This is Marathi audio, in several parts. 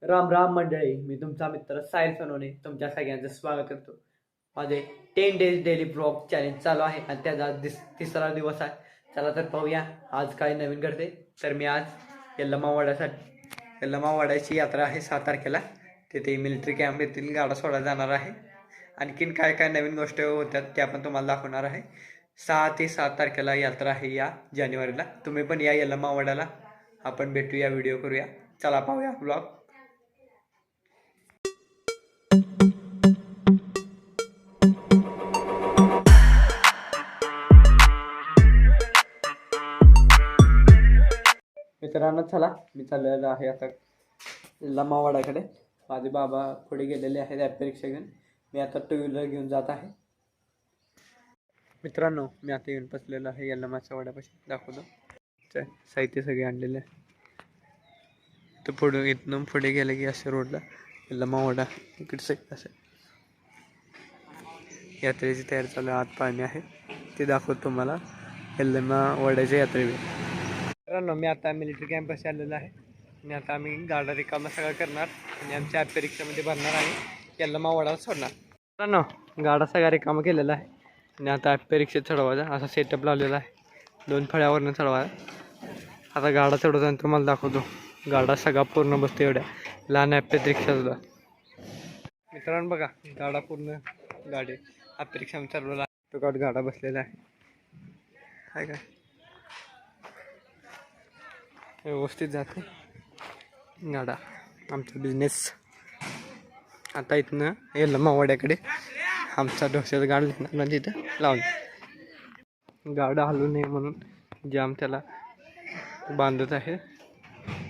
राम राम मंडळी, मी तुमचा मित्र साहिल सोनवणे तुमच्या सगळ्यांचं स्वागत करतो. माझे 10 डेज डेली ब्लॉग चॅलेंज चालू आहे आणि त्याचा तिसरा दिवस आहे. चला तर पाहूया आज काय नवीन करते. तर मी आज यल्लमावाड्याची यात्रा आहे 6 तारखेला. तिथे मिलिटरी कॅम्प येथील गाडा सोडायला जाणार आहे. आणखीन काय काय नवीन गोष्टी होत्या त्या पण तुम्हाला दाखवणार आहे. 6 ते 7 तारखेला यात्रा आहे या जानेवारीला. तुम्ही पण या यल्लमावाड्याला. आपण भेटूया, व्हिडिओ करूया. चला पाहूया ब्लॉग. मित्रांनो चला, मी चाललेलो आहे आता यल्लमावाड्याकडे. माझे बाबा पुढे गेलेले आहेत ॲप रिक्षा घेऊन. मी आता 2 व्हीलर घेऊन जात आहे. मित्रांनो, मी आता येऊन बसलेलो आहे यल्लमाच्या वाड्यापाशी. दाखवतो साहित्य सगळे आणलेले आहे. तर पुढे इथून पुढे गेलं की असे रोडला यल्लमावाडा इकडचं असं यात्रेची तयारी चालू आहे. आत पाणी आहे ते दाखवतो तुम्हाला यल्लमावाड्याच्या यात्रेवर. मित्रांनो, मी आता मिलिटरी कॅम्पस आलेलो आहे आणि आता आम्ही गाडा रिकामा सगळा करणार आणि आमच्या ॲप रिक्षामध्ये भरणार आणि यल्लमावाड्याला सोडणार. मित्रांनो, गाडा सगळा रिकामा केलेला आहे आणि आता ॲप रिक्षेत चढवायचा असा सेटअप लावलेला आहे. 2 फळ्यावरनं चढवायचा. आता गाडा चढवताना तुम्हाला दाखवतो. गाडा सगळा पूर्ण बसतो एवढ्या लहान ॲप रिक्षा सुद्धा. मित्रांनो बघा, गाडा पूर्ण गाडी ॲप रिक्षा चालवला. तो गाडा बसलेला आहे काय व्यवस्थित जाते गाडा. आमचा बिझनेस आता इथनं यल्लमावाड्याकडे आमचा डोक्याचा गाड लिहिणार तिथं लावून गाडा हलू नये म्हणून जाम त्याला बांधत आहे.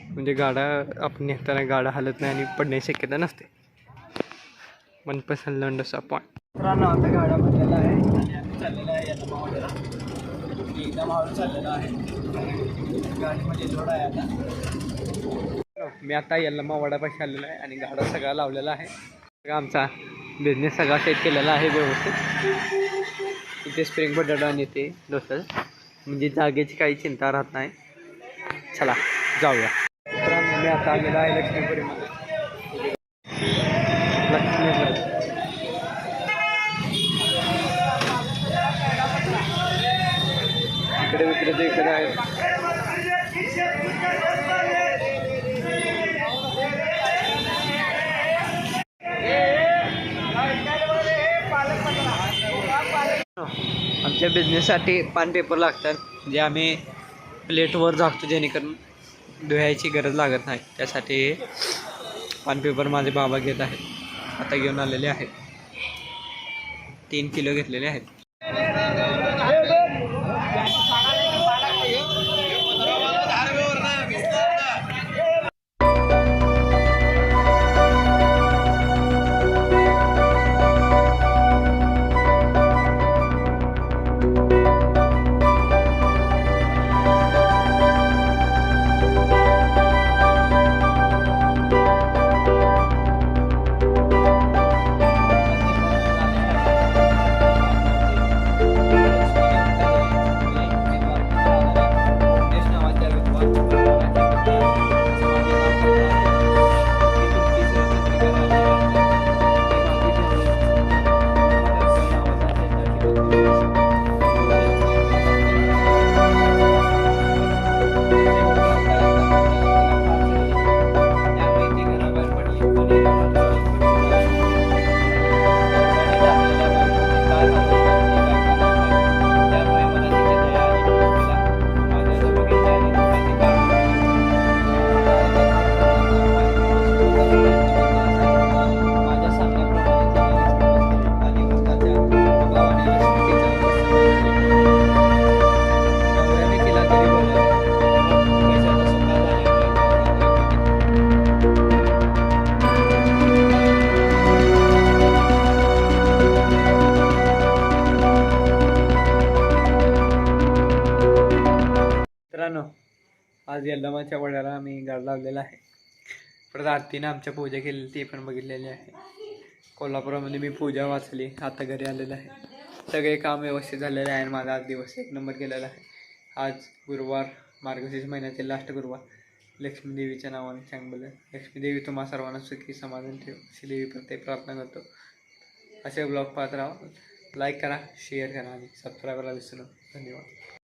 म्हणजे गाडा आपण नेताना गाडा हलत नाही आणि पडण्याची शक्यता नसते. मनपसंत लंडसा पॉईंट. मित्रांनो, आता गाडा भरलेला आहे आणि आम्ही चाललेला आहे यल्लमावाड्याला. एकदम हळू चाललेला आहे. गाडीमध्ये लोड आहे आता. मी आता यल्लमावाड्यापाशी आलेलो आहे आणि गाडा सगळा लावलेला आहे. सगळा आमचा बिझनेस सगळा सेट केलेला आहे व्यवस्थित. इथे स्प्रिंग पोटॅटो आणि इथे डोसा, म्हणजे जागेची काही चिंता राहत नाही. चला जाऊया. मित्रांनो, मी आता आलेलो आहे लक्ष्मीपुरीमध्ये. लक्ष्मीपुरी इकडे विक्रेते इकडे आहेत. आमच्या बिझनेससाठी पान पेपर लागतात जे आम्ही प्लेटवर झाकतो जेणेकरून धुवायची गरज लागत नाही. त्यासाठी पान पेपर माझे बाबा घेत आहेत. आता घेऊन आलेले आहेत. 3 किलो घेतलेले आहेत. मित्रांनो, आज यल्लमाच्या वड्याला आम्ही गाड लावलेला आहे. परत आरतीनं आमच्या पूजा केलेली ती पण बघितलेली आहे. कोल्हापुरामध्ये मी पूजा वाचली. आता घरी आलेलं आहे. सगळे काम व्यवस्थित झालेले आहे. माझा आज दिवस 1 नंबर गेलेला आहे. आज गुरुवार, मार्गशीर्ष महिन्यातील लास्ट गुरुवार. लक्ष्मी देवीच्या नावाने चांगलं. लक्ष्मी देवी तुम्हा सर्वांना सुखी समाधान ठेव अशी देवी प्रत्येक प्रार्थना करतो. असे ब्लॉग पाहत राहा. लाईक करा, शेअर करा आणि सबस्क्राईब करायला विसरू नका. धन्यवाद.